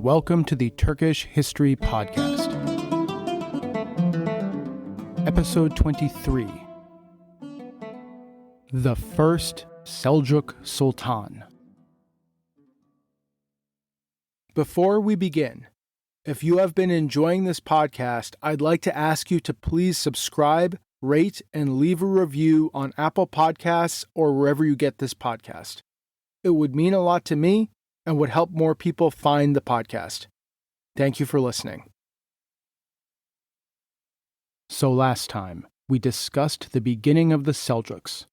welcome to the Turkish History Podcast. Episode 23. The First Seljuk Sultan. Before we begin, if you have been enjoying this podcast, I'd like to ask you to please subscribe, rate, and leave a review on Apple Podcasts or wherever you get this podcast. It would mean a lot to me and would help more people find the podcast. Thank you for listening. So last time, we discussed the beginning of the Seljuks,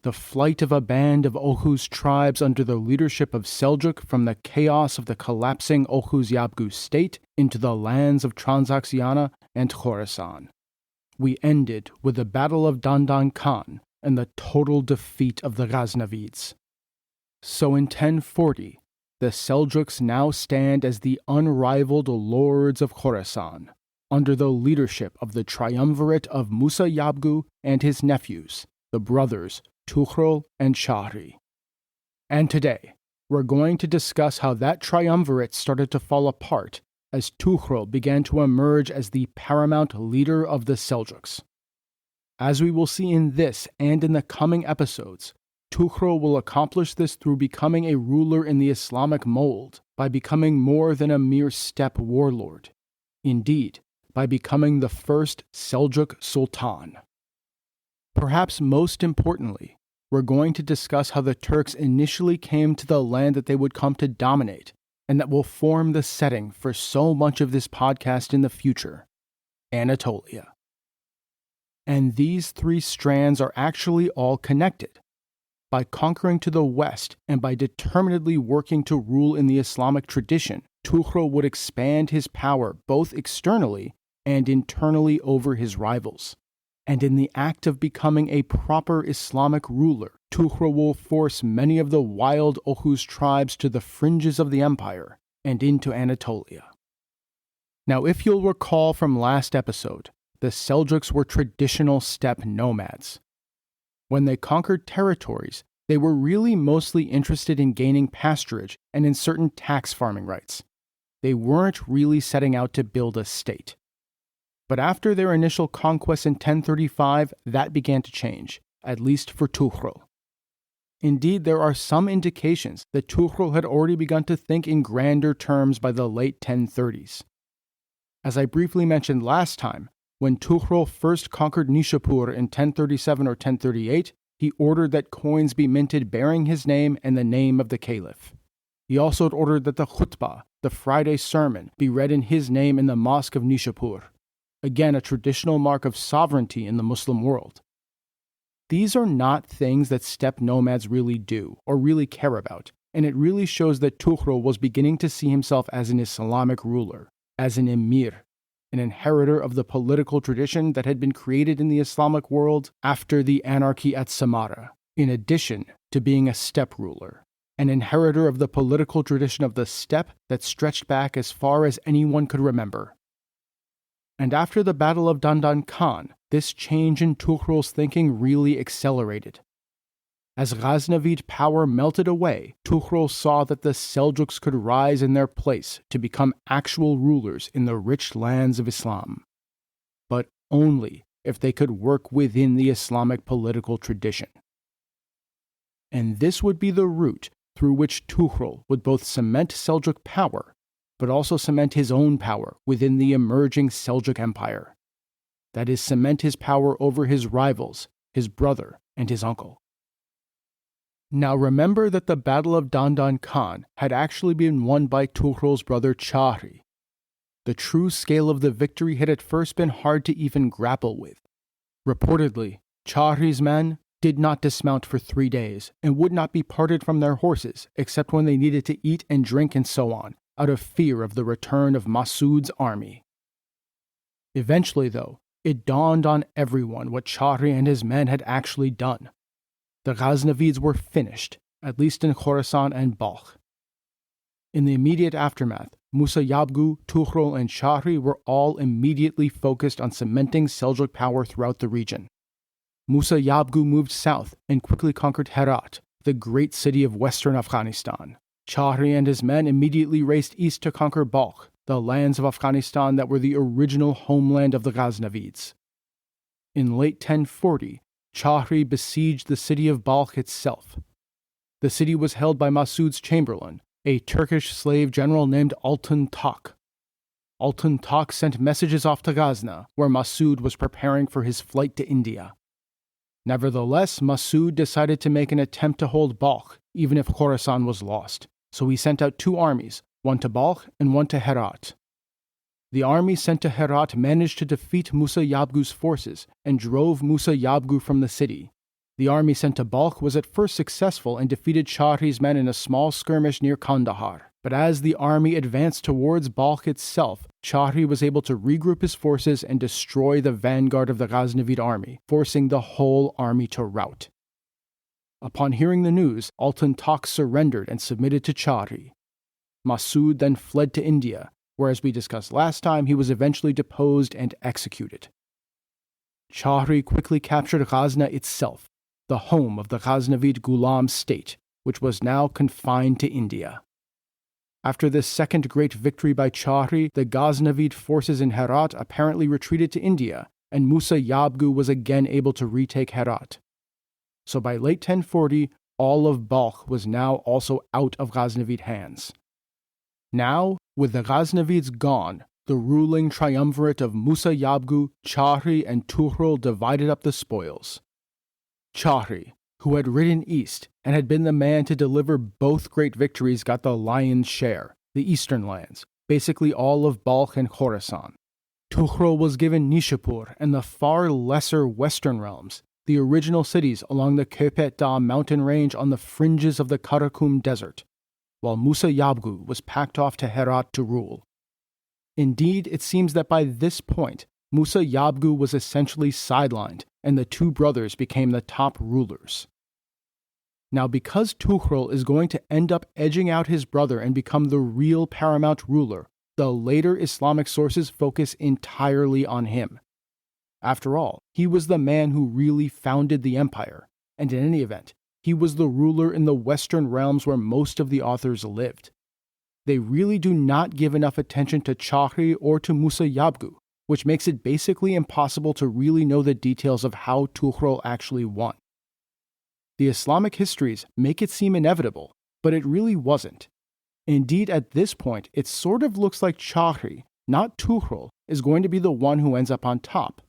the flight of a band of Oghuz tribes under the leadership of Seljuk from the chaos of the collapsing Oghuz-Yabgu state into the lands of Transoxiana and Khorasan. We ended with the Battle of Dandankan and the total defeat of the Ghaznavids. So in 1040, the Seljuks now stand as the unrivaled lords of Khorasan, under the leadership of the triumvirate of Musa Yabgu and his nephews, the brothers Tughrul and Shahri. And today, we're going to discuss how that triumvirate started to fall apart as Tughrul began to emerge as the paramount leader of the Seljuks. As we will see in this and in the coming episodes, Tughrul will accomplish this through becoming a ruler in the Islamic mold, by becoming more than a mere steppe warlord. Indeed, by becoming the first Seljuk Sultan. Perhaps most importantly, we're going to discuss how the Turks initially came to the land that they would come to dominate, and that will form the setting for so much of this podcast in the future, Anatolia. And these three strands are actually all connected. By conquering to the west and by determinedly working to rule in the Islamic tradition, Tughrul would expand his power both externally and internally over his rivals. And in the act of becoming a proper Islamic ruler, Tughrul will force many of the wild Oghuz tribes to the fringes of the empire and into Anatolia. Now, if you'll recall from last episode, the Seljuks were traditional steppe nomads. When they conquered territories, they were really mostly interested in gaining pasturage and in certain tax farming rights. They weren't really setting out to build a state. But after their initial conquest in 1035, that began to change, at least for Tughrul. Indeed, there are some indications that Tughrul had already begun to think in grander terms by the late 1030s. As I briefly mentioned last time, when Tughrul first conquered Nishapur in 1037 or 1038, he ordered that coins be minted bearing his name and the name of the caliph. He also ordered that the khutbah, the Friday sermon, be read in his name in the mosque of Nishapur, again a traditional mark of sovereignty in the Muslim world. These are not things that steppe nomads really do or really care about, and it really shows that Tughrul was beginning to see himself as an Islamic ruler, as an emir, an inheritor of the political tradition that had been created in the Islamic world after the anarchy at Samarra, in addition to being a steppe ruler, an inheritor of the political tradition of the steppe that stretched back as far as anyone could remember. And after the Battle of Dandankan, this change in Tughrul's thinking really accelerated. As Ghaznavid power melted away, Tughrul saw that the Seljuks could rise in their place to become actual rulers in the rich lands of Islam. But only if they could work within the Islamic political tradition. And this would be the route through which Tughrul would both cement Seljuk power, but also cement his own power within the emerging Seljuk Empire. That is, cement his power over his rivals, his brother, and his uncle. Now remember that the Battle of Dandankan had actually been won by Tughrul's brother Shahri. The true scale of the victory had at first been hard to even grapple with. Reportedly, Shahri's men did not dismount for 3 days and would not be parted from their horses except when they needed to eat and drink and so on, out of fear of the return of Mas'ud's army. Eventually, though, it dawned on everyone what Shahri and his men had actually done. The Ghaznavids were finished, at least in Khorasan and Balkh. In the immediate aftermath, Musa Yabgu, Tughrul, and Shahri were all immediately focused on cementing Seljuk power throughout the region. Musa Yabgu moved south and quickly conquered Herat, the great city of western Afghanistan, Chahri and his men immediately raced east to conquer Balkh, the lands of Afghanistan that were the original homeland of the Ghaznavids. In late 1040, Chahri besieged the city of Balkh itself. The city was held by Masud's chamberlain, a Turkish slave general named Altyn Tak. Altyn Tak sent messages off to Ghazna, where Masud was preparing for his flight to India. Nevertheless, Masud decided to make an attempt to hold Balkh, even if Khorasan was lost, so he sent out 2 armies, one to Balkh and one to Herat. The army sent to Herat managed to defeat Musa Yabgu's forces and drove Musa Yabgu from the city. The army sent to Balkh was at first successful and defeated Chahri's men in a small skirmish near Kandahar. But as the army advanced towards Balkh itself, Chahri was able to regroup his forces and destroy the vanguard of the Ghaznavid army, forcing the whole army to rout. Upon hearing the news, Altyn Tak surrendered and submitted to Chahri. Masud then fled to India, where, as we discussed last time, he was eventually deposed and executed. Chahri quickly captured Ghazna itself, the home of the Ghaznavid Ghulam state, which was now confined to India. After this second great victory by Chahri, the Ghaznavid forces in Herat apparently retreated to India, and Musa Yabgu was again able to retake Herat. So by late 1040, all of Balkh was now also out of Ghaznavid hands. Now, with the Ghaznavids gone, the ruling triumvirate of Musa Yabgu, Chahri, and Tughrul divided up the spoils. Chahri, who had ridden east and had been the man to deliver both great victories, got the lion's share, the eastern lands, basically all of Balkh and Khorasan. Tughrul was given Nishapur and the far lesser western realms, the original cities along the Köpet Dağ mountain range on the fringes of the Karakum desert, while Musa Yabgu was packed off to Herat to rule. Indeed, it seems that by this point, Musa Yabgu was essentially sidelined, and the 2 brothers became the top rulers. Now, because Tughrul is going to end up edging out his brother and become the real paramount ruler, the later Islamic sources focus entirely on him. After all, he was the man who really founded the empire, and in any event, he was the ruler in the western realms where most of the authors lived. They really do not give enough attention to Chahri or to Musa Yabgu, which makes it basically impossible to really know the details of how Tughrul actually won. The Islamic histories make it seem inevitable, but it really wasn't. Indeed, at this point, it sort of looks like Chahri, not Tughrul, is going to be the one who ends up on top.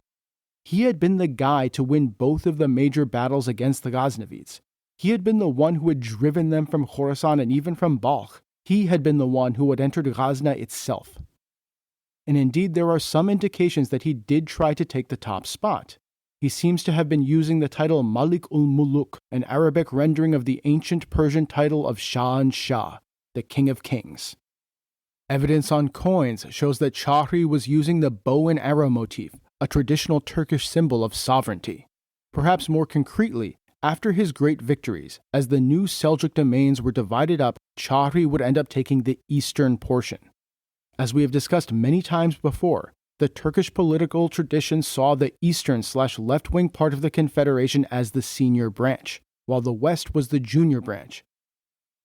He had been the guy to win both of the major battles against the Ghaznavids. He had been the one who had driven them from Khorasan and even from Balkh. He had been the one who had entered Ghazna itself. And indeed, there are some indications that he did try to take the top spot. He seems to have been using the title Malik ul-Muluk, an Arabic rendering of the ancient Persian title of Shah, the King of Kings. Evidence on coins shows that Chahri was using the bow and arrow motif, a traditional Turkish symbol of sovereignty. Perhaps more concretely, after his great victories, as the new Seljuk domains were divided up, Chahri would end up taking the eastern portion. As we have discussed many times before, the Turkish political tradition saw the eastern/left-wing part of the confederation as the senior branch, while the west was the junior branch.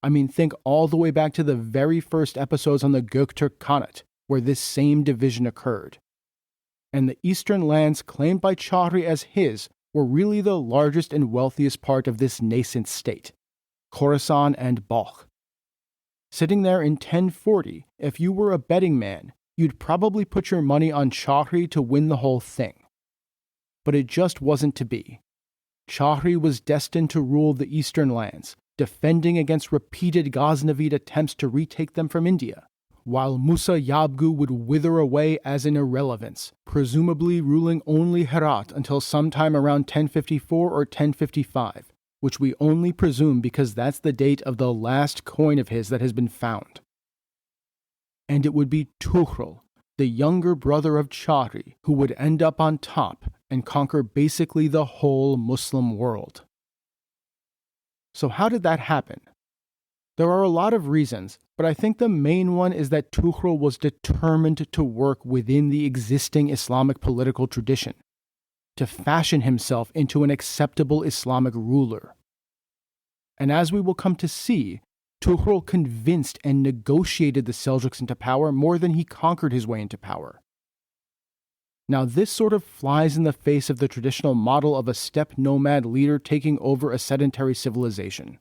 I mean, think all the way back to the very first episodes on the Göktürk Khanate, where this same division occurred. And the eastern lands claimed by Chahri as his were really the largest and wealthiest part of this nascent state, Khorasan and Balkh. Sitting there in 1040, if you were a betting man, you'd probably put your money on Chahri to win the whole thing. But it just wasn't to be. Chahri was destined to rule the eastern lands, defending against repeated Ghaznavid attempts to retake them from India, while Musa Yabgu would wither away as an irrelevance, presumably ruling only Herat until sometime around 1054 or 1055, which we only presume because that's the date of the last coin of his that has been found. And it would be Tughrul, the younger brother of Chahri, who would end up on top and conquer basically the whole Muslim world. So how did that happen? There are a lot of reasons, but I think the main one is that Tughrul was determined to work within the existing Islamic political tradition, to fashion himself into an acceptable Islamic ruler. And as we will come to see, Tughrul convinced and negotiated the Seljuks into power more than he conquered his way into power. Now, this sort of flies in the face of the traditional model of a steppe nomad leader taking over a sedentary civilization.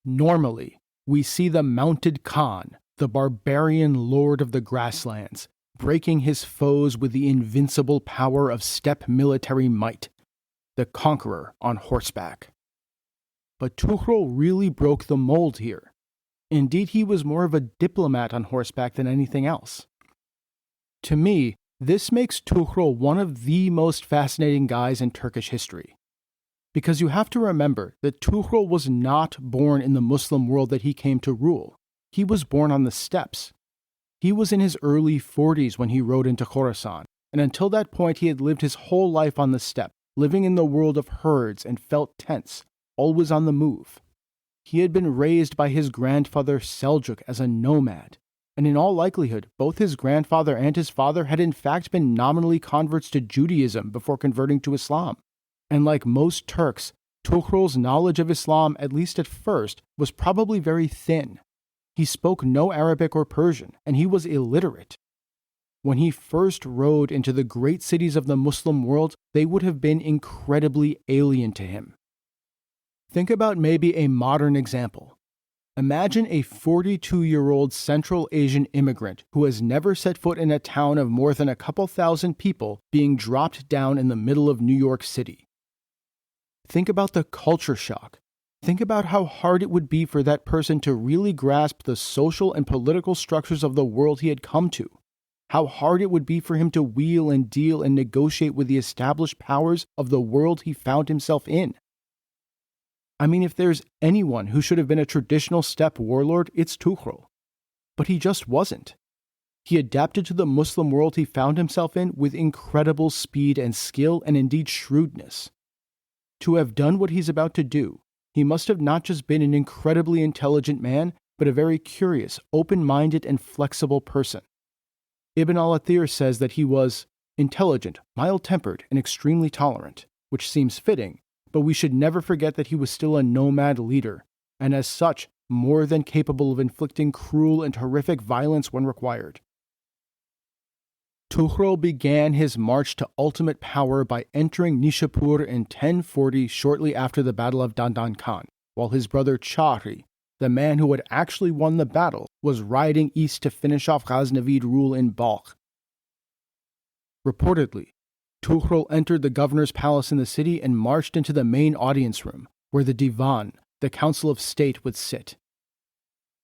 Normally, we see the mounted Khan, the barbarian lord of the grasslands, breaking his foes with the invincible power of steppe military might, the conqueror on horseback. But Tughrul really broke the mold here. Indeed, he was more of a diplomat on horseback than anything else. To me, this makes Tughrul one of the most fascinating guys in Turkish history. Because you have to remember that Tughrul was not born in the Muslim world that he came to rule. He was born on the steppes. He was in his early 40s when he rode into Khorasan, and until that point he had lived his whole life on the steppe, living in the world of herds and felt tense, always on the move. He had been raised by his grandfather Seljuk as a nomad, and in all likelihood, both his grandfather and his father had in fact been nominally converts to Judaism before converting to Islam. And like most Turks, Tughrul's knowledge of Islam, at least at first, was probably very thin. He spoke no Arabic or Persian, and he was illiterate. When he first rode into the great cities of the Muslim world, they would have been incredibly alien to him. Think about maybe a modern example. Imagine a 42-year-old Central Asian immigrant who has never set foot in a town of more than a couple thousand people being dropped down in the middle of New York City. Think about the culture shock. Think about how hard it would be for that person to really grasp the social and political structures of the world he had come to. How hard it would be for him to wheel and deal and negotiate with the established powers of the world he found himself in. I mean, if there's anyone who should have been a traditional steppe warlord, it's Tughrul. But he just wasn't. He adapted to the Muslim world he found himself in with incredible speed and skill and indeed shrewdness. To have done what he's about to do, he must have not just been an incredibly intelligent man, but a very curious, open-minded, and flexible person. Ibn al-Athir says that he was intelligent, mild-tempered, and extremely tolerant, which seems fitting, but we should never forget that he was still a nomad leader, and as such, more than capable of inflicting cruel and horrific violence when required. Tughrul began his march to ultimate power by entering Nishapur in 1040 shortly after the Battle of Dandankan, while his brother Chahri, the man who had actually won the battle, was riding east to finish off Ghaznavid rule in Balkh. Reportedly, Tughrul entered the governor's palace in the city and marched into the main audience room, where the divan, the council of state, would sit.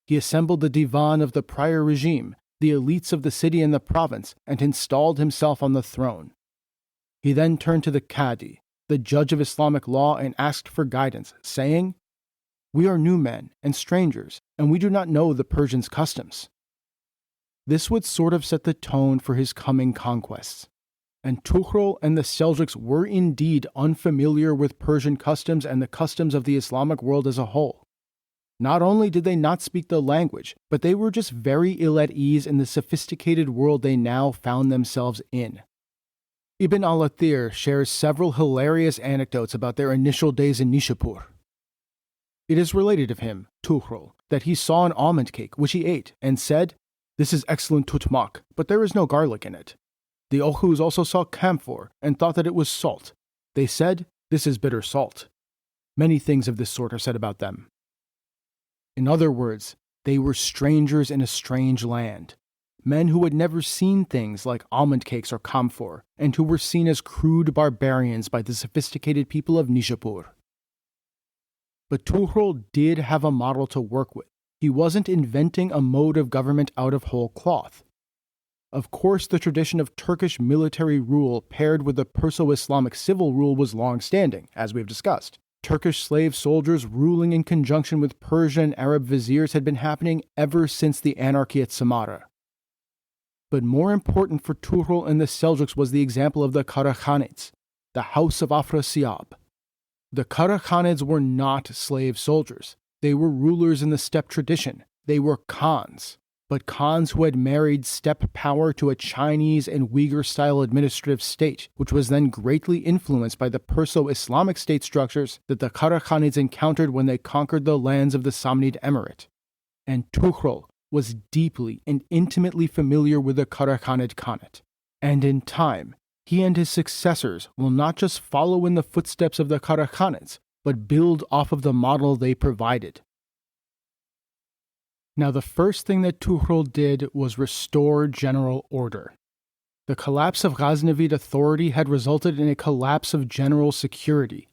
He assembled the divan of the prior regime, the elites of the city and the province, and installed himself on the throne. He then turned to the Qadi, the judge of Islamic law, and asked for guidance, saying, "We are new men and strangers, and we do not know the Persians' customs." This would sort of set the tone for his coming conquests. And Tughrul and the Seljuks were indeed unfamiliar with Persian customs and the customs of the Islamic world as a whole. Not only did they not speak the language, but they were just very ill at ease in the sophisticated world they now found themselves in. Ibn al-Athir shares several hilarious anecdotes about their initial days in Nishapur. It is related of him, Tughrul, that he saw an almond cake, which he ate, and said, "This is excellent tutmak, but there is no garlic in it." The Oghuz also saw camphor and thought that it was salt. They said, "This is bitter salt." Many things of this sort are said about them. In other words, they were strangers in a strange land, men who had never seen things like almond cakes or camphor, and who were seen as crude barbarians by the sophisticated people of Nishapur. But Tughrul did have a model to work with. He wasn't inventing a mode of government out of whole cloth. Of course, the tradition of Turkish military rule paired with the Perso-Islamic civil rule was long-standing, as we have discussed. Turkish slave soldiers ruling in conjunction with Persian and Arab viziers had been happening ever since the anarchy at Samarra. But more important for Tughrul and the Seljuks was the example of the Karakhanids, the House of Afrasiab. The Karakhanids were not slave soldiers. They were rulers in the steppe tradition. They were Khans, but Khans who had married steppe power to a Chinese and Uyghur-style administrative state, which was then greatly influenced by the Perso-Islamic state structures that the Karakhanids encountered when they conquered the lands of the Samnid Emirate. and Tughrul was deeply and intimately familiar with the Karakhanid Khanate. And in time, he and his successors will not just follow in the footsteps of the Karakhanids, but build off of the model they provided. Now, the first thing that Tughrul did was restore general order. The collapse of Ghaznavid authority had resulted in a collapse of general security.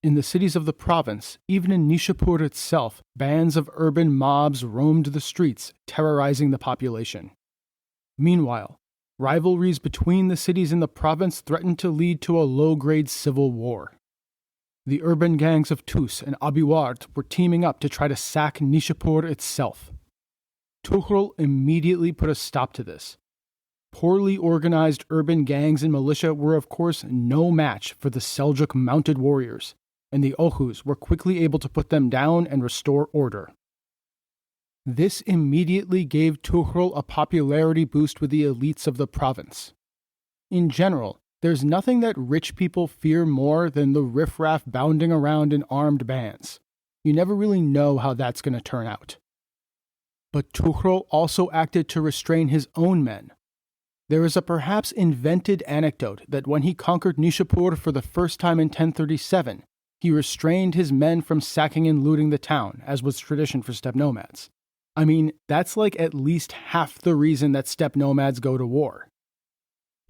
In the cities of the province, even in Nishapur itself, bands of urban mobs roamed the streets, terrorizing the population. Meanwhile, rivalries between the cities in the province threatened to lead to a low-grade civil war. The urban gangs of Tus and Abiwart were teaming up to try to sack Nishapur itself. Tughrul immediately put a stop to this. Poorly organized urban gangs and militia were of course no match for the Seljuk mounted warriors, and the Oghuz were quickly able to put them down and restore order. This immediately gave Tughrul a popularity boost with the elites of the province. In general, there's nothing that rich people fear more than the riffraff bounding around in armed bands. You never really know how that's going to turn out. But Tughrul also acted to restrain his own men. There is a perhaps invented anecdote that when he conquered Nishapur for the first time in 1037, he restrained his men from sacking and looting the town, as was tradition for steppe nomads. I mean, that's like at least half the reason that steppe nomads go to war.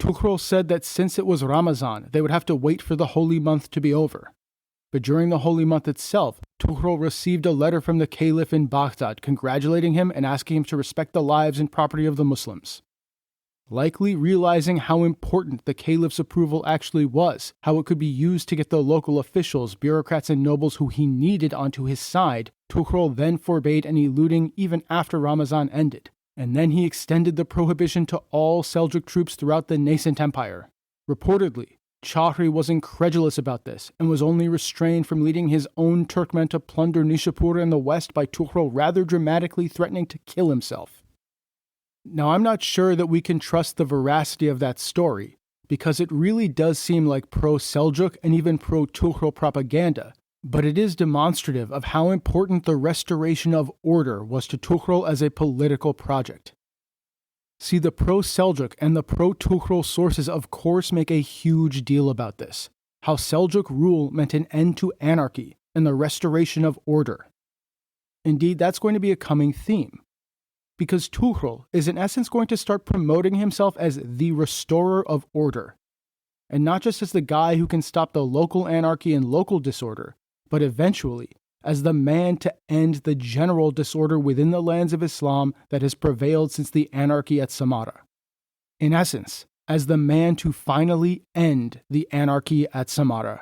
Tughrul said that since it was Ramazan, they would have to wait for the holy month to be over. But during the holy month itself, Tughrul received a letter from the caliph in Baghdad congratulating him and asking him to respect the lives and property of the Muslims. Likely realizing how important the caliph's approval actually was, how it could be used to get the local officials, bureaucrats, and nobles who he needed onto his side, Tughrul then forbade any looting even after Ramazan ended. And then he extended the prohibition to all Seljuk troops throughout the nascent empire. Reportedly, Chahri was incredulous about this and was only restrained from leading his own Turkmen to plunder Nishapur in the west by Tughrul rather dramatically threatening to kill himself. Now, I'm not sure that we can trust the veracity of that story, because it really does seem like pro-Seljuk and even pro-Tughrul propaganda, but it is demonstrative of how important the restoration of order was to Tughrul as a political project. See, the pro-Seljuk and the pro-Tughrul sources of course make a huge deal about this, how Seljuk rule meant an end to anarchy and the restoration of order. Indeed, that's going to be a coming theme, because Tughrul is in essence going to start promoting himself as the restorer of order, and not just as the guy who can stop the local anarchy and local disorder, but eventually as the man to end the general disorder within the lands of Islam that has prevailed since the anarchy at Samarra. In essence, as the man to finally end the anarchy at Samarra.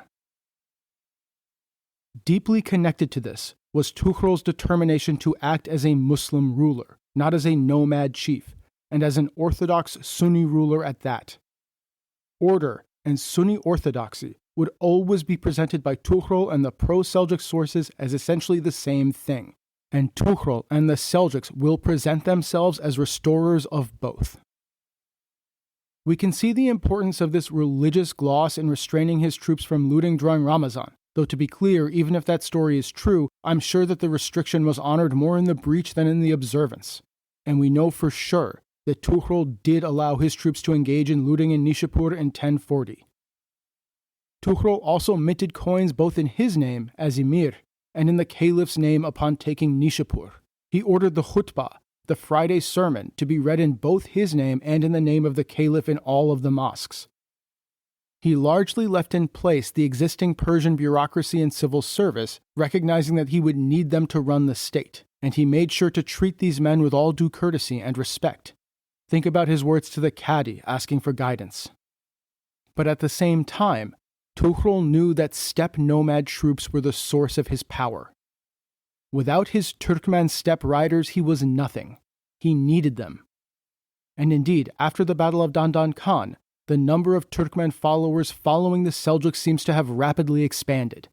Deeply connected to this was Tughrul's determination to act as a Muslim ruler, not as a nomad chief, and as an orthodox Sunni ruler at that. Order and Sunni orthodoxy would always be presented by Tughrul and the pro-Seljuk sources as essentially the same thing, and Tughrul and the Seljuks will present themselves as restorers of both. We can see the importance of this religious gloss in restraining his troops from looting during Ramazan, though to be clear, even if that story is true, I'm sure that the restriction was honored more in the breach than in the observance. And we know for sure that Tughrul did allow his troops to engage in looting in Nishapur in 1040. Tughrul also minted coins both in his name as Emir and in the caliph's name upon taking Nishapur. He ordered the khutbah, the Friday sermon, to be read in both his name and in the name of the caliph in all of the mosques. He largely left in place the existing Persian bureaucracy and civil service, recognizing that he would need them to run the state, and he made sure to treat these men with all due courtesy and respect. Think about his words to the Qadi asking for guidance. But at the same time, Tughrul knew that steppe nomad troops were the source of his power. Without his Turkmen steppe riders, he was nothing. He needed them. And indeed, after the Battle of Dandankan, the number of Turkmen followers following the Seljuk seems to have rapidly expanded.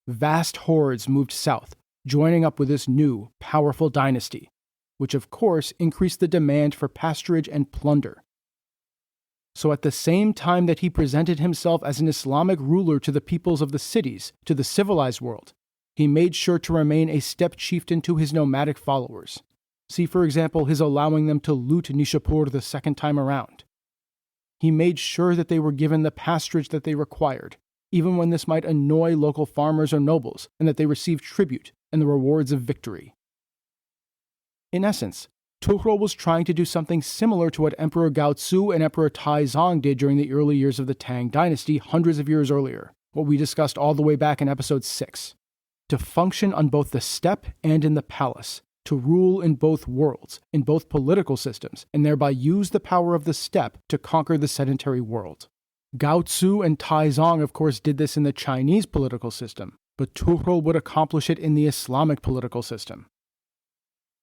Vast hordes moved south, joining up with this new, powerful dynasty, which of course increased the demand for pasturage and plunder. So at the same time that he presented himself as an Islamic ruler to the peoples of the cities, to the civilized world, he made sure to remain a steppe chieftain to his nomadic followers. See, for example, his allowing them to loot Nishapur the second time around. He made sure that they were given the pasturage that they required, even when this might annoy local farmers or nobles, and that they received tribute and the rewards of victory. In essence, Tughrul was trying to do something similar to what Emperor Gaozu and Emperor Taizong did during the early years of the Tang dynasty hundreds of years earlier, what we discussed all the way back in episode 6. To function on both the steppe and in the palace, to rule in both worlds, in both political systems, and thereby use the power of the steppe to conquer the sedentary world. Gaozu and Taizong, of course, did this in the Chinese political system, but Tughrul would accomplish it in the Islamic political system.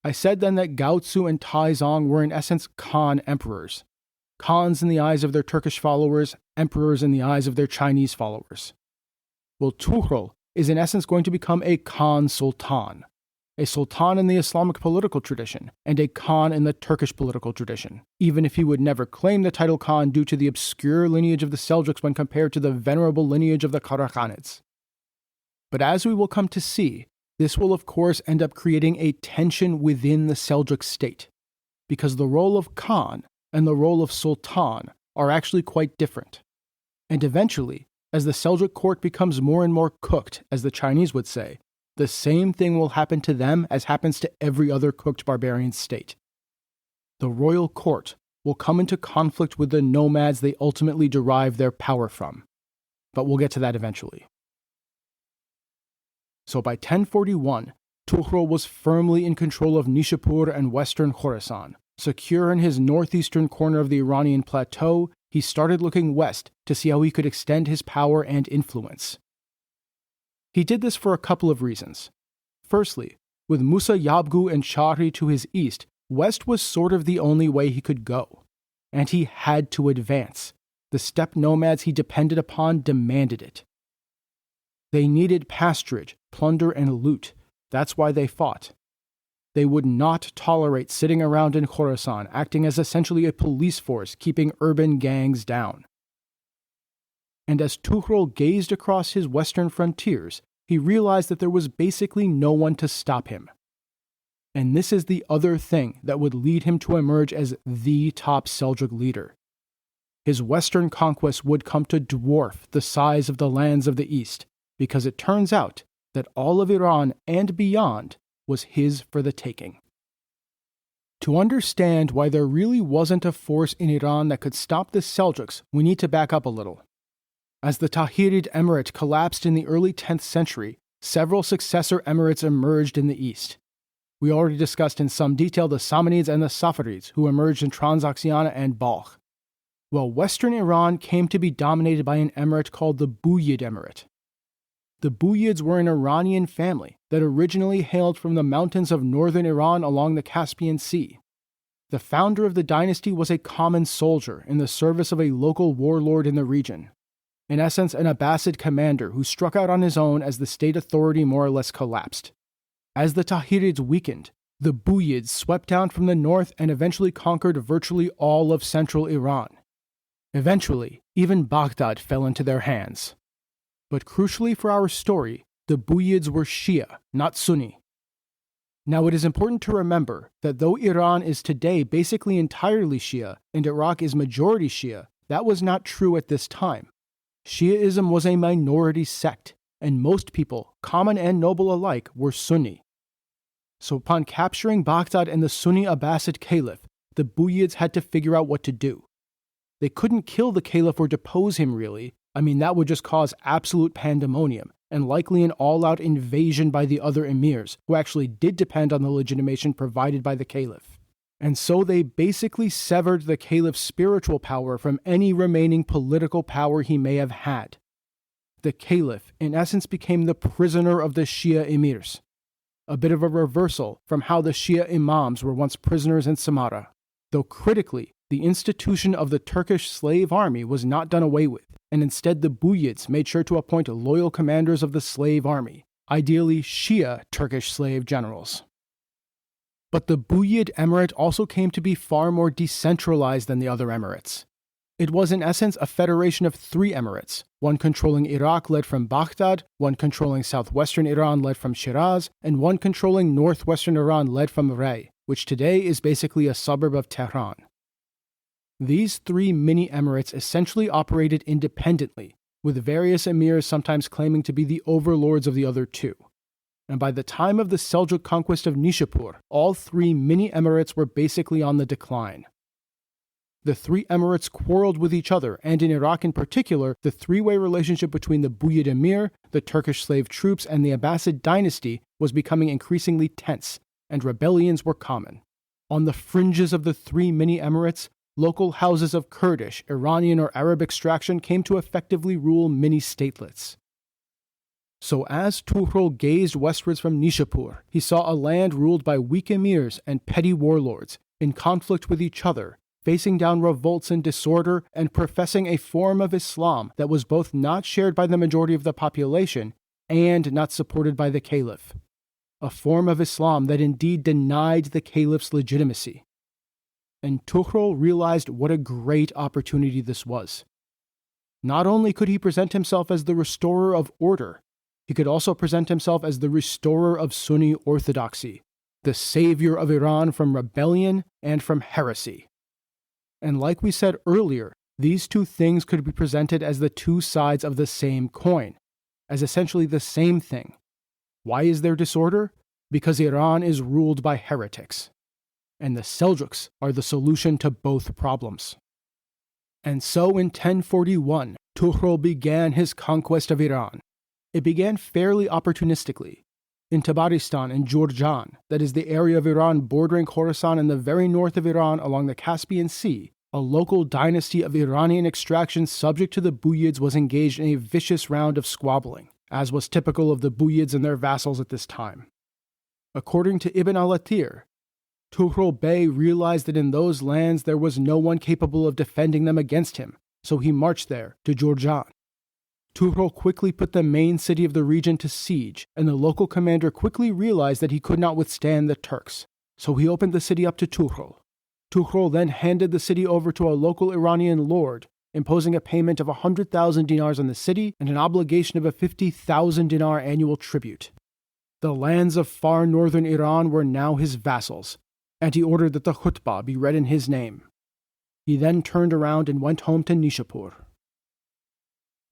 I said then that Gaozu and Taizong were in essence Khan emperors. Khans in the eyes of their Turkish followers, emperors in the eyes of their Chinese followers. Well, Tughrul is in essence going to become a Khan-Sultan. A sultan in the Islamic political tradition, and a Khan in the Turkish political tradition, even if he would never claim the title Khan due to the obscure lineage of the Seljuks when compared to the venerable lineage of the Karakhanids. But as we will come to see, this will of course end up creating a tension within the Seljuk state, because the role of Khan and the role of Sultan are actually quite different. And eventually, as the Seljuk court becomes more and more cooked, as the Chinese would say, the same thing will happen to them as happens to every other cooked barbarian state. The royal court will come into conflict with the nomads they ultimately derive their power from. But we'll get to that eventually. So by 1041, Tughrul was firmly in control of Nishapur and western Khorasan. Secure in his northeastern corner of the Iranian plateau, he started looking west to see how he could extend his power and influence. He did this for a couple of reasons. Firstly, with Musa Yabgu and Chahri to his east, west was sort of the only way he could go. And he had to advance. The steppe nomads he depended upon demanded it. They needed pasturage, plunder, and loot. That's why they fought. They would not tolerate sitting around in Khorasan, acting as essentially a police force, keeping urban gangs down. And as Tughrul gazed across his western frontiers, he realized that there was basically no one to stop him. And this is the other thing that would lead him to emerge as the top Seljuk leader. His western conquest would come to dwarf the size of the lands of the east, because it turns out that all of Iran and beyond was his for the taking. To understand why there really wasn't a force in Iran that could stop the Seljuks, we need to back up a little. As the Tahirid Emirate collapsed in the early 10th century, several successor emirates emerged in the east. We already discussed in some detail the Samanids and the Safavids, who emerged in Transoxiana and Balkh. Well, western Iran came to be dominated by an emirate called the Buyid Emirate. The Buyids were an Iranian family that originally hailed from the mountains of northern Iran along the Caspian Sea. The founder of the dynasty was a common soldier in the service of a local warlord in the region. In essence, an Abbasid commander who struck out on his own as the state authority more or less collapsed. As the Tahirids weakened, the Buyids swept down from the north and eventually conquered virtually all of central Iran. Eventually, even Baghdad fell into their hands. But crucially for our story, the Buyids were Shia, not Sunni. Now it is important to remember that though Iran is today basically entirely Shia and Iraq is majority Shia, that was not true at this time. Shiaism was a minority sect, and most people, common and noble alike, were Sunni. So upon capturing Baghdad and the Sunni Abbasid Caliph, the Buyids had to figure out what to do. They couldn't kill the Caliph or depose him really. That would just cause absolute pandemonium, and likely an all-out invasion by the other emirs, who actually did depend on the legitimation provided by the Caliph. And so they basically severed the Caliph's spiritual power from any remaining political power he may have had. The Caliph, in essence, became the prisoner of the Shia emirs. A bit of a reversal from how the Shia imams were once prisoners in Samarra. Though critically, the institution of the Turkish slave army was not done away with, and instead the Buyids made sure to appoint loyal commanders of the slave army, ideally Shia Turkish slave generals. But the Buyid Emirate also came to be far more decentralized than the other emirates. It was in essence a federation of 3 emirates, one controlling Iraq led from Baghdad, one controlling southwestern Iran led from Shiraz, and one controlling northwestern Iran led from Ray, which today is basically a suburb of Tehran. These 3 mini-emirates essentially operated independently, with various emirs sometimes claiming to be the overlords of the other 2. And by the time of the Seljuk conquest of Nishapur, all 3 mini-emirates were basically on the decline. The 3 emirates quarreled with each other, and in Iraq in particular, the 3-way relationship between the Buyid emir, the Turkish slave troops, and the Abbasid dynasty was becoming increasingly tense, and rebellions were common. On the fringes of the 3 mini-emirates, local houses of Kurdish, Iranian, or Arab extraction came to effectively rule mini-statelets. So as Tughrul gazed westwards from Nishapur, he saw a land ruled by weak emirs and petty warlords, in conflict with each other, facing down revolts and disorder, and professing a form of Islam that was both not shared by the majority of the population and not supported by the caliph. A form of Islam that indeed denied the caliph's legitimacy. And Tughrul realized what a great opportunity this was. Not only could he present himself as the restorer of order, he could also present himself as the restorer of Sunni orthodoxy, the savior of Iran from rebellion and from heresy. And like we said earlier, these 2 things could be presented as the 2 sides of the same coin, as essentially the same thing. Why is there disorder? Because Iran is ruled by heretics. And the Seljuks are the solution to both problems. And so in 1041, Tughrul began his conquest of Iran. It began fairly opportunistically. In Tabaristan and Jurjan, that is the area of Iran bordering Khorasan in the very north of Iran along the Caspian Sea, a local dynasty of Iranian extraction subject to the Buyids was engaged in a vicious round of squabbling, as was typical of the Buyids and their vassals at this time. According to Ibn al-Athir, Tughrul Bey realized that in those lands there was no one capable of defending them against him, so he marched there to Jurjan. Tughrul quickly put the main city of the region to siege, and the local commander quickly realized that he could not withstand the Turks, so he opened the city up to Tughrul. Tughrul then handed the city over to a local Iranian lord, imposing a payment of 100,000 dinars on the city and an obligation of a 50,000 dinar annual tribute. The lands of far northern Iran were now his vassals, and he ordered that the khutbah be read in his name. He then turned around and went home to Nishapur.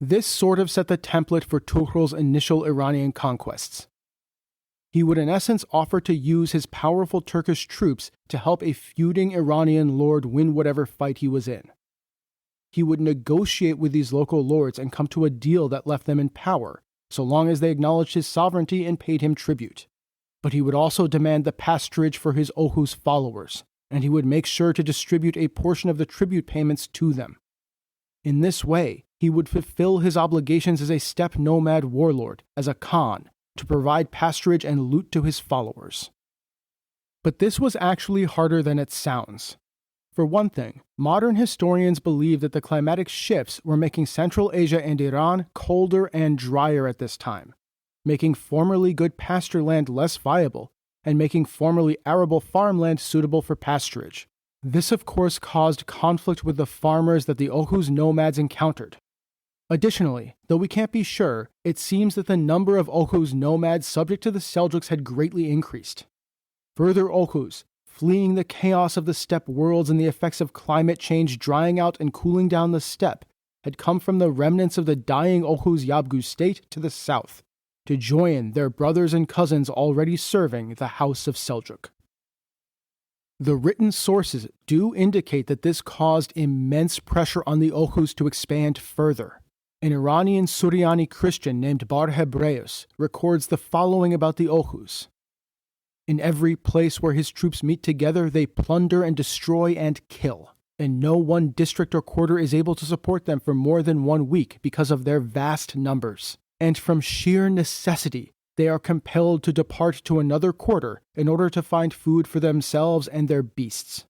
This sort of set the template for Tughrul's initial Iranian conquests. He would in essence offer to use his powerful Turkish troops to help a feuding Iranian lord win whatever fight he was in. He would negotiate with these local lords and come to a deal that left them in power, so long as they acknowledged his sovereignty and paid him tribute. But he would also demand the pasturage for his Oghuz followers, and he would make sure to distribute a portion of the tribute payments to them. In this way, he would fulfill his obligations as a steppe nomad warlord, as a Khan, to provide pasturage and loot to his followers. But this was actually harder than it sounds. For one thing, modern historians believe that the climatic shifts were making Central Asia and Iran colder and drier at this time, making formerly good pasture land less viable, and making formerly arable farmland suitable for pasturage. This of course caused conflict with the farmers that the Oghuz nomads encountered. Additionally, though we can't be sure, it seems that the number of Oghuz nomads subject to the Seljuks had greatly increased. Further Oghuz, fleeing the chaos of the steppe worlds and the effects of climate change drying out and cooling down the steppe, had come from the remnants of the dying Oghuz Yabgu state to the south, to join their brothers and cousins already serving the House of Seljuk. The written sources do indicate that this caused immense pressure on the Oghuz to expand further. An Iranian Suryani Christian named Bar Hebreus records the following about the Oghuz. In every place where his troops meet together, they plunder and destroy and kill, and no one district or quarter is able to support them for more than 1 week because of their vast numbers. And from sheer necessity, they are compelled to depart to another quarter in order to find food for themselves and their beasts.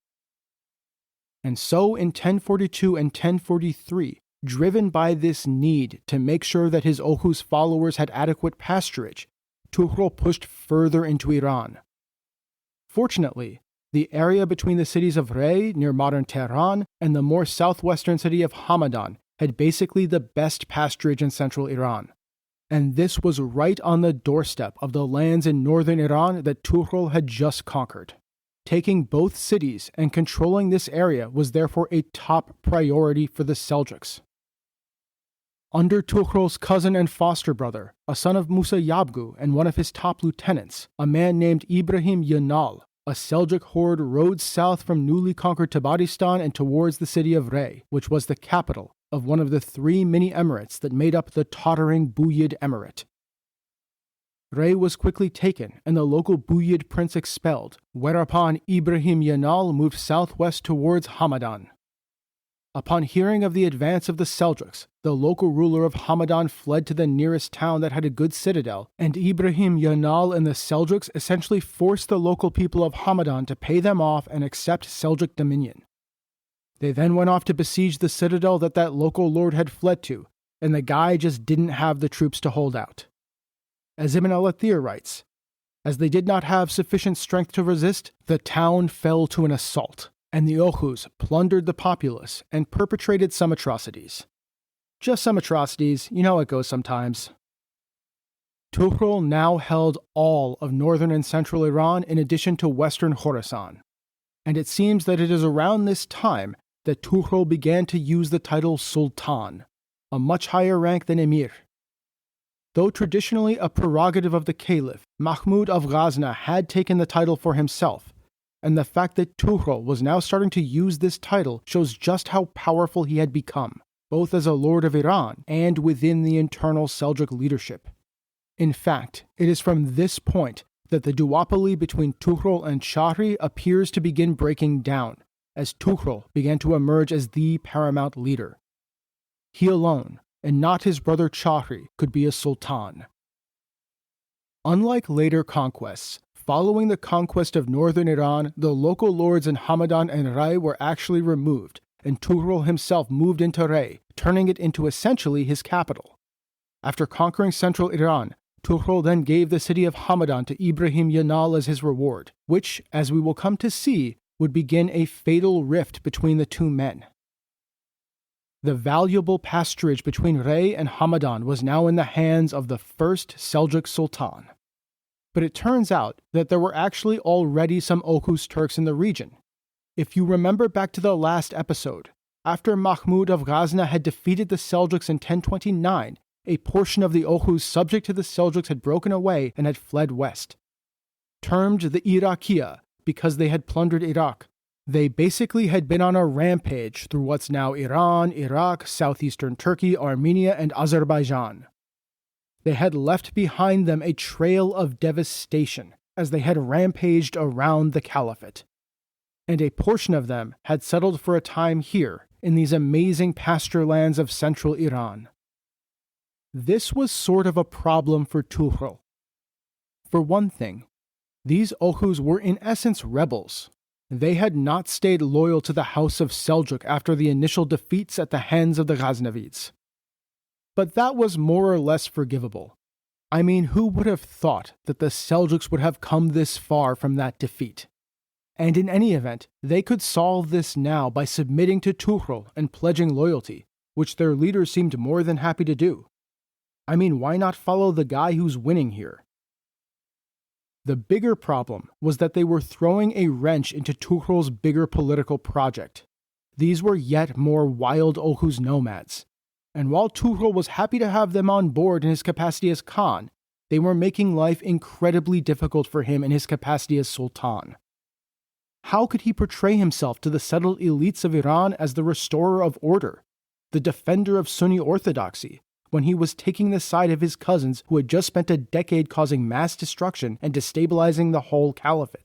And so in 1042 and 1043, driven by this need to make sure that his Oghuz followers had adequate pasturage, Tughrul pushed further into Iran. Fortunately, The area between the cities of Rey, near modern Tehran, and the more southwestern city of Hamadan had basically the best pasturage in central Iran. And this was right on the doorstep of the lands in northern Iran that Tughrul had just conquered. Taking both cities and controlling this area was therefore a top priority for the Seljuks. Under Tughrul's cousin and foster brother, a son of Musa Yabgu and one of his top lieutenants, a man named Ibrahim Yanal, a Seljuk horde rode south from newly conquered Tabaristan and towards the city of Rey, which was the capital of one of the 3 mini-emirates that made up the tottering Buyid Emirate. Rey was quickly taken and the local Buyid prince expelled, whereupon Ibrahim Yanal moved southwest towards Hamadan. Upon hearing of the advance of the Seljuks, the local ruler of Hamadan fled to the nearest town that had a good citadel, and Ibrahim Yanal and the Seljuks essentially forced the local people of Hamadan to pay them off and accept Seljuk dominion. They then went off to besiege the citadel that local lord had fled to, and the guy just didn't have the troops to hold out. As Ibn al-Athir writes, as they did not have sufficient strength to resist, the town fell to an assault, and the Oghuz plundered the populace and perpetrated some atrocities. Just some atrocities, you know how it goes sometimes. Tughrul now held all of northern and central Iran in addition to western Khorasan, and it seems that it is around this time that Tughrul began to use the title Sultan, a much higher rank than Emir. Though traditionally a prerogative of the Caliph, Mahmud of Ghazna had taken the title for himself, and the fact that Tughrul was now starting to use this title shows just how powerful he had become, both as a lord of Iran and within the internal Seljuk leadership. In fact, it is from this point that the duopoly between Tughrul and Shahri appears to begin breaking down, as Tughrul began to emerge as the paramount leader. He alone, and not his brother Shahri, could be a sultan. Unlike later conquests, following the conquest of northern Iran, the local lords in Hamadan and Rey were actually removed, and Tughrul himself moved into Rey, turning it into essentially his capital. After conquering central Iran, Tughrul then gave the city of Hamadan to Ibrahim Yanal as his reward, which, as we will come to see, would begin a fatal rift between the two men. The valuable pasturage between Rey and Hamadan was now in the hands of the first Seljuk Sultan. But it turns out that there were actually already some Oghuz Turks in the region. If you remember back to the last episode, after Mahmud of Ghazna had defeated the Seljuks in 1029, a portion of the Oghuz subject to the Seljuks had broken away and had fled west. Termed the Iraqiya because they had plundered Iraq, they basically had been on a rampage through what's now Iran, Iraq, southeastern Turkey, Armenia, and Azerbaijan. They had left behind them a trail of devastation as they had rampaged around the caliphate. And a portion of them had settled for a time here in these amazing pasture lands of central Iran. This was sort of a problem for Tughrul. For one thing, these Oghuz were in essence rebels. They had not stayed loyal to the house of Seljuk after the initial defeats at the hands of the Ghaznavids. But that was more or less forgivable. I mean, who would have thought that the Seljuks would have come this far from that defeat? And in any event, they could solve this now by submitting to Tughrul and pledging loyalty, which their leader seemed more than happy to do. I mean, why not follow the guy who's winning here? The bigger problem was that they were throwing a wrench into Tughrul's bigger political project. These were yet more wild Oghuz nomads. And while Tughrul was happy to have them on board in his capacity as Khan, they were making life incredibly difficult for him in his capacity as Sultan. How could he portray himself to the settled elites of Iran as the restorer of order, the defender of Sunni orthodoxy, when he was taking the side of his cousins who had just spent a decade causing mass destruction and destabilizing the whole caliphate?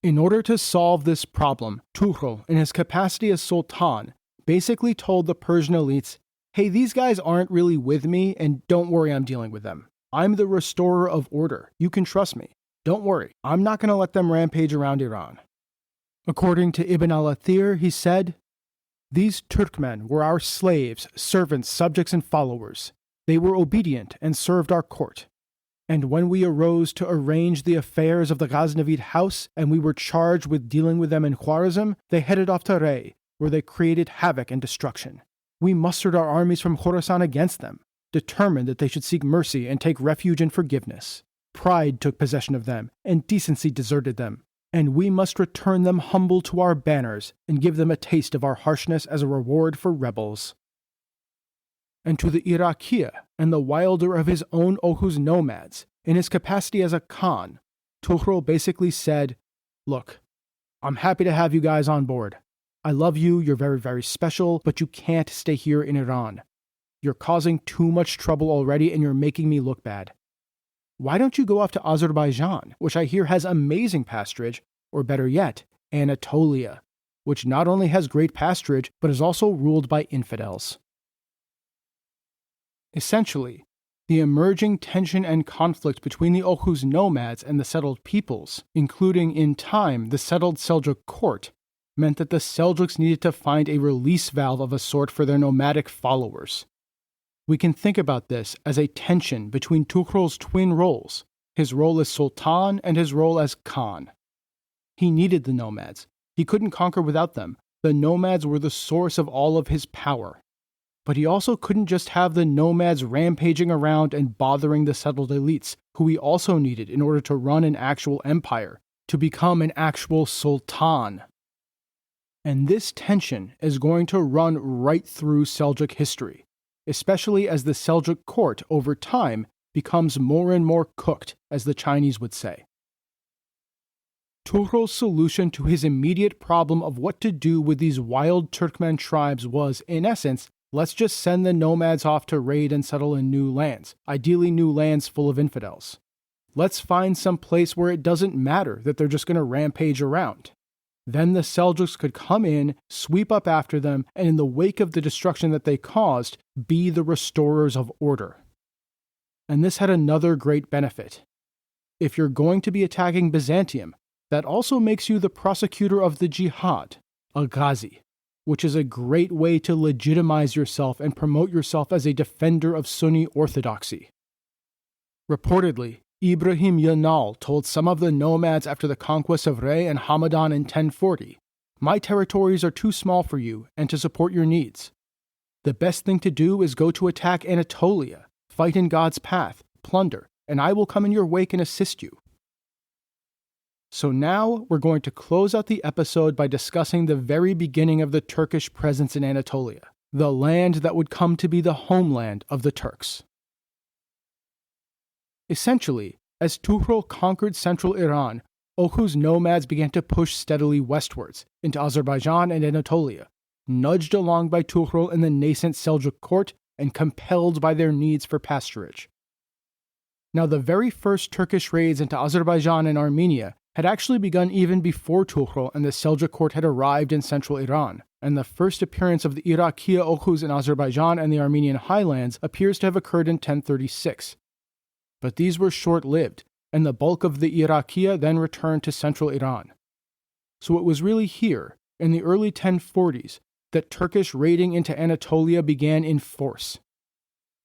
In order to solve this problem, Tughrul, in his capacity as Sultan, basically told the Persian elites, hey, these guys aren't really with me, and don't worry, I'm dealing with them. I'm the restorer of order. You can trust me. Don't worry, I'm not going to let them rampage around Iran. According to Ibn al-Athir, he said, these Turkmen were our slaves, servants, subjects, and followers. They were obedient and served our court. And when we arose to arrange the affairs of the Ghaznavid house and we were charged with dealing with them in Khwarezm, they headed off to Rey, where they created havoc and destruction. We mustered our armies from Khorasan against them, determined that they should seek mercy and take refuge in forgiveness. Pride took possession of them, and decency deserted them, and we must return them humble to our banners and give them a taste of our harshness as a reward for rebels. And to the Iraqiya and the wilder of his own Oghuz nomads, in his capacity as a Khan, Tughrul basically said, "Look, I'm happy to have you guys on board. I love you, you're very, very special, but you can't stay here in Iran. You're causing too much trouble already and you're making me look bad. Why don't you go off to Azerbaijan, which I hear has amazing pasturage, or better yet, Anatolia, which not only has great pasturage, but is also ruled by infidels." Essentially, the emerging tension and conflict between the Oghuz nomads and the settled peoples, including in time the settled Seljuk court, meant that the Seljuks needed to find a release valve of a sort for their nomadic followers. We can think about this as a tension between Tughrul's twin roles, his role as Sultan and his role as Khan. He needed the nomads. He couldn't conquer without them. The nomads were the source of all of his power. But he also couldn't just have the nomads rampaging around and bothering the settled elites, who he also needed in order to run an actual empire, to become an actual sultan. And this tension is going to run right through Seljuk history, especially as the Seljuk court over time becomes more and more cooked, as the Chinese would say. Tughrul's solution to his immediate problem of what to do with these wild Turkmen tribes was, in essence, let's just send the nomads off to raid and settle in new lands, ideally new lands full of infidels. Let's find some place where it doesn't matter that they're just going to rampage around. Then the Seljuks could come in, sweep up after them, and in the wake of the destruction that they caused, be the restorers of order. And this had another great benefit. If you're going to be attacking Byzantium, that also makes you the prosecutor of the jihad, a ghazi, which is a great way to legitimize yourself and promote yourself as a defender of Sunni orthodoxy. Reportedly, Ibrahim Yanal told some of the nomads after the conquest of Rey and Hamadan in 1040, "My territories are too small for you and to support your needs. The best thing to do is go to attack Anatolia, fight in God's path, plunder, and I will come in your wake and assist you." So now we're going to close out the episode by discussing the very beginning of the Turkish presence in Anatolia, the land that would come to be the homeland of the Turks. Essentially, as Tughrul conquered central Iran, Oghuz nomads began to push steadily westwards into Azerbaijan and Anatolia, nudged along by Tughrul and the nascent Seljuk court and compelled by their needs for pasturage. Now, the very first Turkish raids into Azerbaijan and Armenia had actually begun even before Tughrul and the Seljuk court had arrived in central Iran, and the first appearance of the Iraqiya Oghuz in Azerbaijan and the Armenian highlands appears to have occurred in 1036. But these were short-lived, and the bulk of the Iraqiya then returned to central Iran. So it was really here, in the early 1040s, that Turkish raiding into Anatolia began in force.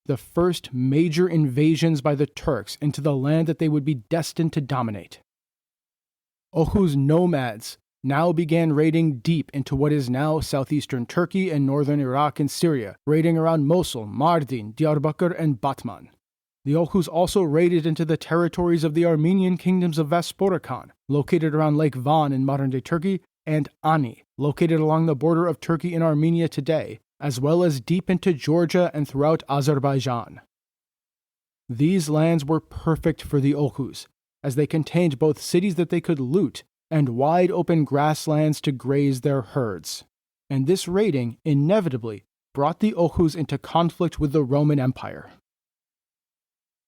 The first major invasions by the Turks into the land that they would be destined to dominate. Oghuz nomads now began raiding deep into what is now southeastern Turkey and northern Iraq and Syria, raiding around Mosul, Mardin, Diyarbakir, and Batman. The Oghuz also raided into the territories of the Armenian kingdoms of Vaspurakan, located around Lake Van in modern-day Turkey, and Ani, located along the border of Turkey and Armenia today, as well as deep into Georgia and throughout Azerbaijan. These lands were perfect for the Oghuz, as they contained both cities that they could loot and wide open grasslands to graze their herds. And this raiding inevitably brought the Oghuz into conflict with the Roman Empire.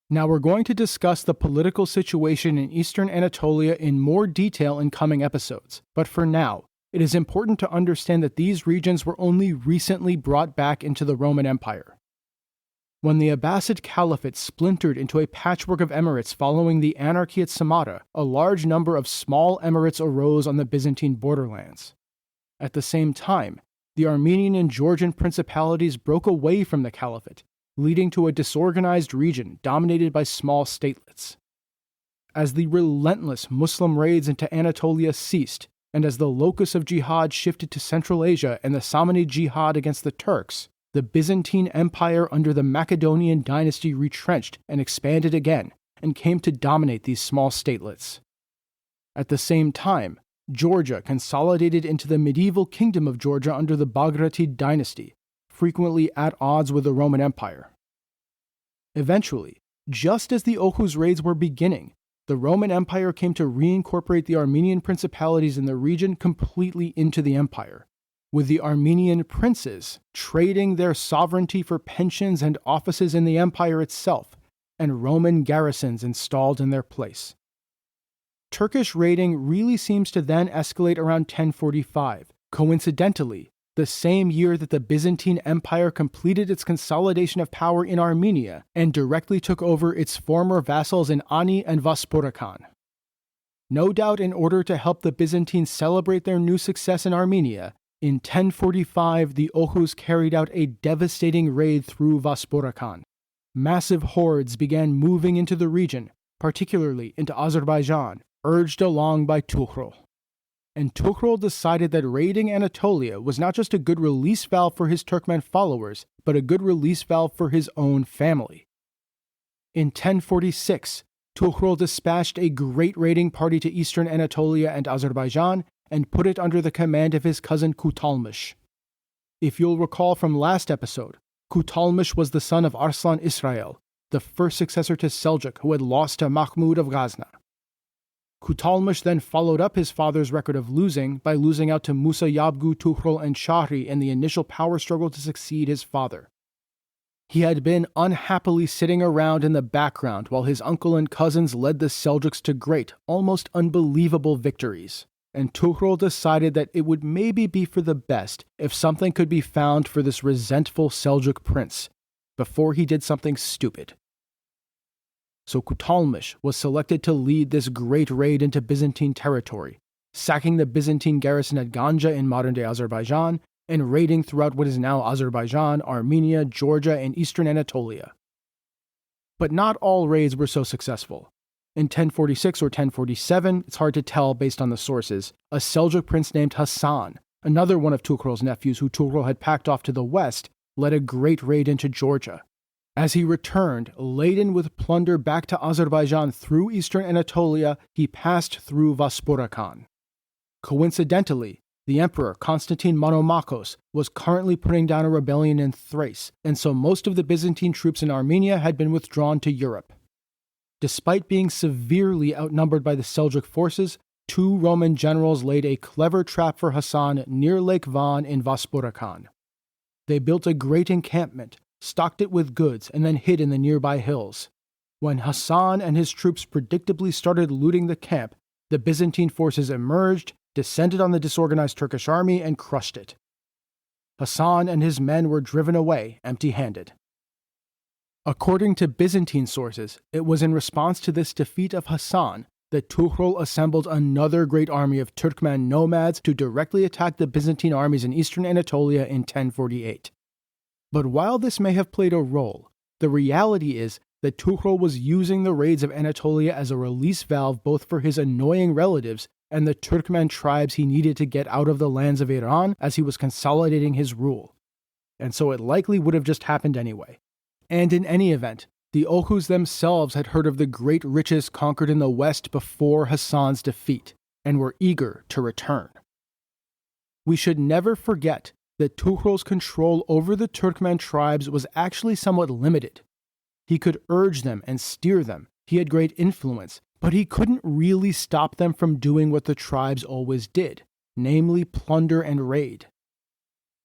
Now we're going to discuss the political situation in eastern Anatolia in more detail in coming episodes, but for now, it is important to understand that these regions were only recently brought back into the Roman Empire. When the Abbasid Caliphate splintered into a patchwork of emirates following the anarchy at Samarra, a large number of small emirates arose on the Byzantine borderlands. At the same time, the Armenian and Georgian principalities broke away from the Caliphate, leading to a disorganized region dominated by small statelets. As the relentless Muslim raids into Anatolia ceased, and as the locus of jihad shifted to Central Asia and the Samanid jihad against the Turks, the Byzantine Empire under the Macedonian dynasty retrenched and expanded again, and came to dominate these small statelets. At the same time, Georgia consolidated into the medieval kingdom of Georgia under the Bagratid dynasty, frequently at odds with the Roman Empire. Eventually, just as the Oghuz raids were beginning, the Roman Empire came to reincorporate the Armenian principalities in the region completely into the empire, with the Armenian princes trading their sovereignty for pensions and offices in the empire itself, and Roman garrisons installed in their place. Turkish raiding really seems to then escalate around 1045, coincidentally, the same year that the Byzantine Empire completed its consolidation of power in Armenia and directly took over its former vassals in Ani and Vaspurakan. No doubt in order to help the Byzantines celebrate their new success in Armenia, in 1045 the Oghuz carried out a devastating raid through Vaspurakan. Massive hordes began moving into the region, particularly into Azerbaijan, urged along by Tughrul. And Tughrul decided that raiding Anatolia was not just a good release valve for his Turkmen followers, but a good release valve for his own family. In 1046, Tughrul dispatched a great raiding party to eastern Anatolia and Azerbaijan and put it under the command of his cousin Kutalmish. If you'll recall from last episode, Kutalmish was the son of Arslan Israel, the first successor to Seljuk who had lost to Mahmud of Ghazna. Kutalmish then followed up his father's record of losing by losing out to Musa Yabgu, Tughrul, and Shahri in the initial power struggle to succeed his father. He had been unhappily sitting around in the background while his uncle and cousins led the Seljuks to great, almost unbelievable victories, and Tughrul decided that it would maybe be for the best if something could be found for this resentful Seljuk prince, before he did something stupid. So Kutalmish was selected to lead this great raid into Byzantine territory, sacking the Byzantine garrison at Ganja in modern-day Azerbaijan, and raiding throughout what is now Azerbaijan, Armenia, Georgia, and eastern Anatolia. But not all raids were so successful. In 1046 or 1047, it's hard to tell based on the sources, a Seljuk prince named Hassan, another one of Tughrul's nephews who Tughrul had packed off to the west, led a great raid into Georgia. As he returned, laden with plunder back to Azerbaijan through eastern Anatolia, he passed through Vaspurakan. Coincidentally, the emperor Constantine Monomachos was currently putting down a rebellion in Thrace, and so most of the Byzantine troops in Armenia had been withdrawn to Europe. Despite being severely outnumbered by the Seljuk forces, 2 Roman generals laid a clever trap for Hassan near Lake Van in Vaspurakan. They built a great encampment, stocked it with goods, and then hid in the nearby hills. When Hassan and his troops predictably started looting the camp, the Byzantine forces emerged, descended on the disorganized Turkish army, and crushed it. Hassan and his men were driven away empty-handed. According to Byzantine sources, it was in response to this defeat of Hassan that Tughrul assembled another great army of Turkmen nomads to directly attack the Byzantine armies in eastern Anatolia in 1048. But while this may have played a role, the reality is that Tughrul was using the raids of Anatolia as a release valve both for his annoying relatives and the Turkmen tribes he needed to get out of the lands of Iran as he was consolidating his rule. And so it likely would have just happened anyway. And in any event, the Oghuz themselves had heard of the great riches conquered in the west before Hassan's defeat, and were eager to return. We should never forget that Tughrul's control over the Turkmen tribes was actually somewhat limited. He could urge them and steer them, he had great influence, but he couldn't really stop them from doing what the tribes always did, namely plunder and raid.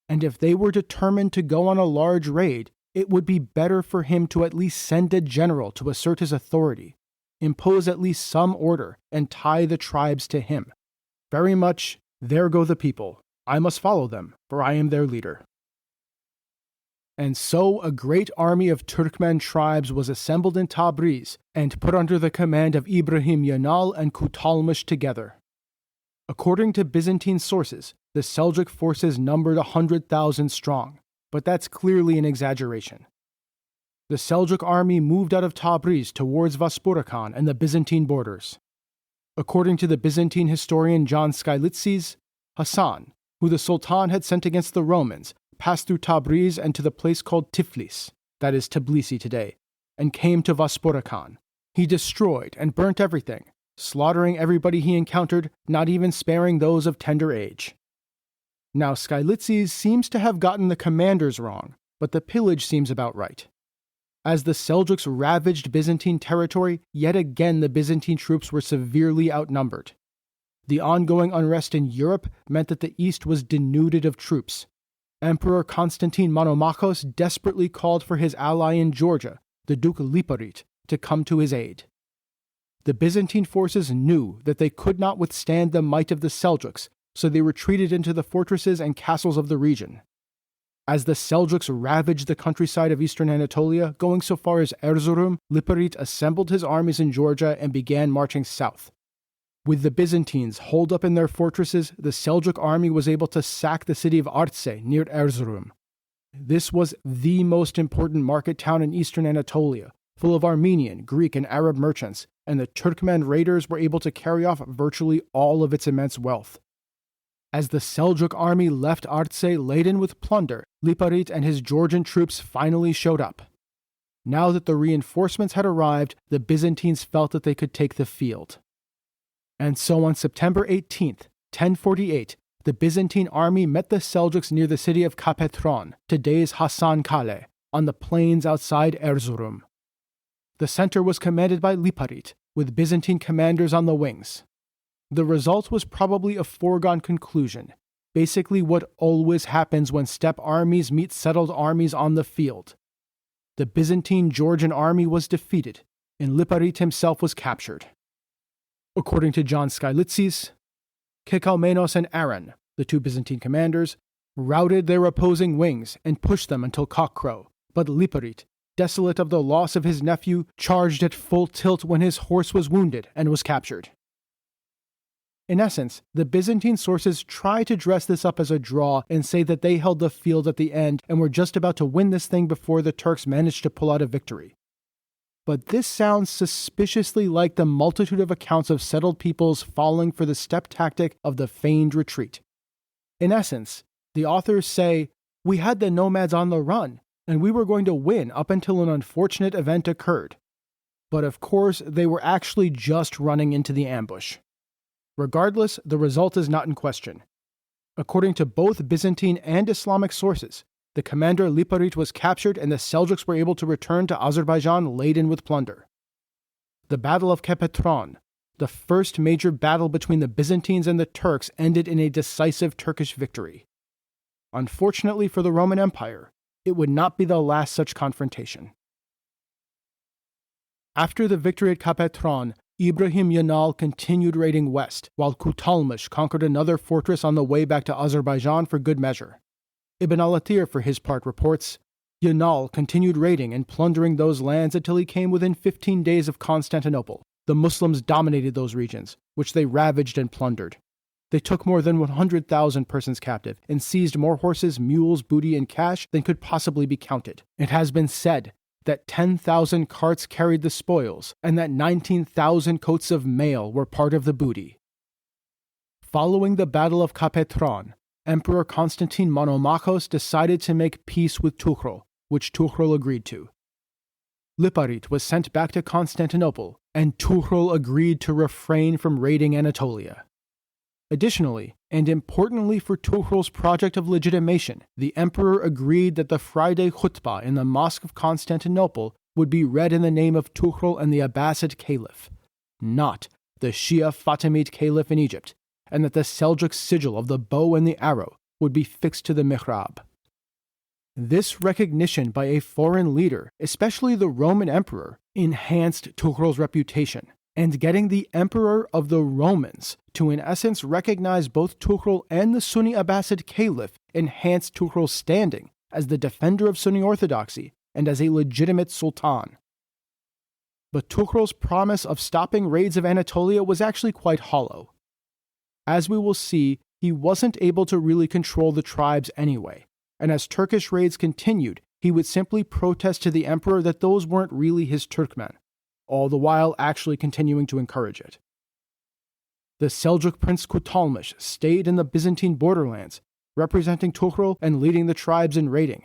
And if they were determined to go on a large raid, it would be better for him to at least send a general to assert his authority, impose at least some order, and tie the tribes to him. Very much, there go the people. I must follow them, for I am their leader. And so a great army of Turkmen tribes was assembled in Tabriz and put under the command of Ibrahim Yanal and Kutalmish together. According to Byzantine sources, the Seljuk forces numbered 100,000 strong, but that's clearly an exaggeration. the Seljuk army moved out of Tabriz towards Vaspurakan and the Byzantine borders. According to the Byzantine historian John Skylitzes, Hassan, who the Sultan had sent against the Romans, passed through Tabriz and to the place called Tiflis, that is Tbilisi today, and came to Vaspurakan. He destroyed and burnt everything, slaughtering everybody he encountered, not even sparing those of tender age. Now Skylitzes seems to have gotten the commanders wrong, but the pillage seems about right. As the Seljuks ravaged Byzantine territory, yet again the Byzantine troops were severely outnumbered. The ongoing unrest in Europe meant that the East was denuded of troops. Emperor Constantine Monomachos desperately called for his ally in Georgia, the Duke Liparit, to come to his aid. The Byzantine forces knew that they could not withstand the might of the Seljuks, so they retreated into the fortresses and castles of the region. As the Seljuks ravaged the countryside of eastern Anatolia, going so far as Erzurum, Liparit assembled his armies in Georgia and began marching south. With the Byzantines holed up in their fortresses, the Seljuk army was able to sack the city of Artse near Erzurum. This was the most important market town in eastern Anatolia, full of Armenian, Greek, and Arab merchants, and the Turkmen raiders were able to carry off virtually all of its immense wealth. As the Seljuk army left Artse laden with plunder, Liparit and his Georgian troops finally showed up. Now that the reinforcements had arrived, the Byzantines felt that they could take the field. And so on September 18th, 1048, the Byzantine army met the Seljuks near the city of Kapetron, today's Hasankale, on the plains outside Erzurum. The center was commanded by Liparit, with Byzantine commanders on the wings. The result was probably a foregone conclusion, basically what always happens when steppe armies meet settled armies on the field. The Byzantine Georgian army was defeated, and Liparit himself was captured. According to John Skylitzes, Kekaumenos and Aran, the two Byzantine commanders, routed their opposing wings and pushed them until cockcrow, but Liparit, desolate of the loss of his nephew, charged at full tilt when his horse was wounded and was captured. In essence, the Byzantine sources try to dress this up as a draw and say that they held the field at the end and were just about to win this thing before the Turks managed to pull out a victory. But this sounds suspiciously like the multitude of accounts of settled peoples falling for the steppe tactic of the feigned retreat. In essence, the authors say, "We had the nomads on the run, and we were going to win up until an unfortunate event occurred." But of course, they were actually just running into the ambush. Regardless, the result is not in question. According to both Byzantine and Islamic sources, the commander Liparit was captured and the Seljuks were able to return to Azerbaijan laden with plunder. The Battle of Kapetron, the first major battle between the Byzantines and the Turks, ended in a decisive Turkish victory. Unfortunately for the Roman Empire, it would not be the last such confrontation. After the victory at Kapetron, Ibrahim Yanal continued raiding west, while Kutalmish conquered another fortress on the way back to Azerbaijan for good measure. Ibn al-Athir, for his part, reports, Yanal continued raiding and plundering those lands until he came within 15 days of Constantinople. The Muslims dominated those regions, which they ravaged and plundered. They took more than 100,000 persons captive and seized more horses, mules, booty, and cash than could possibly be counted. It has been said that 10,000 carts carried the spoils, and that 19,000 coats of mail were part of the booty. Following the Battle of Kapetron, Emperor Constantine Monomachos decided to make peace with Tughrul, which Tughrul agreed to. Liparit was sent back to Constantinople, and Tughrul agreed to refrain from raiding Anatolia. Additionally, and importantly for Tughrul's project of legitimation, the emperor agreed that the Friday khutbah in the Mosque of Constantinople would be read in the name of Tughrul and the Abbasid Caliph, not the Shia Fatimid Caliph in Egypt, and that the Seljuk sigil of the bow and the arrow would be fixed to the mihrab. This recognition by a foreign leader, especially the Roman emperor, enhanced Tughrul's reputation, and getting the emperor of the Romans to in essence recognize both Tughrul and the Sunni Abbasid Caliph enhanced Tughrul's standing as the defender of Sunni orthodoxy and as a legitimate sultan. But Tughrul's promise of stopping raids of Anatolia was actually quite hollow. As we will see, he wasn't able to really control the tribes anyway, and as Turkish raids continued, he would simply protest to the emperor that those weren't really his Turkmen, all the while actually continuing to encourage it. The Seljuk prince Kutalmış stayed in the Byzantine borderlands, representing Tughrul and leading the tribes in raiding.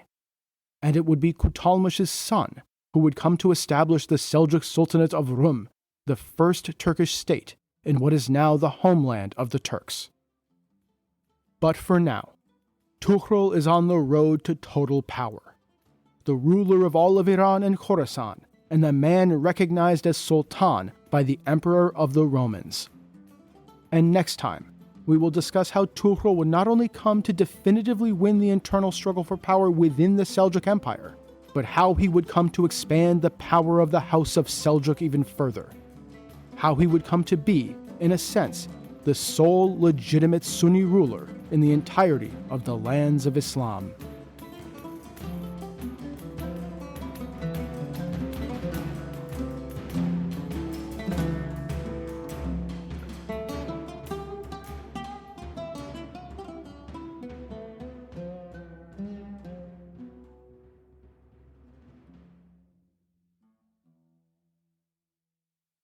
And it would be Kutalmış's son who would come to establish the Seljuk Sultanate of Rum, the first Turkish state in what is now the homeland of the Turks. But for now, Tughrul is on the road to total power. The ruler of all of Iran and Khorasan, and the man recognized as Sultan by the Emperor of the Romans. And next time, we will discuss how Tughrul would not only come to definitively win the internal struggle for power within the Seljuk Empire, but how he would come to expand the power of the House of Seljuk even further. How he would come to be, in a sense, the sole legitimate Sunni ruler in the entirety of the lands of Islam.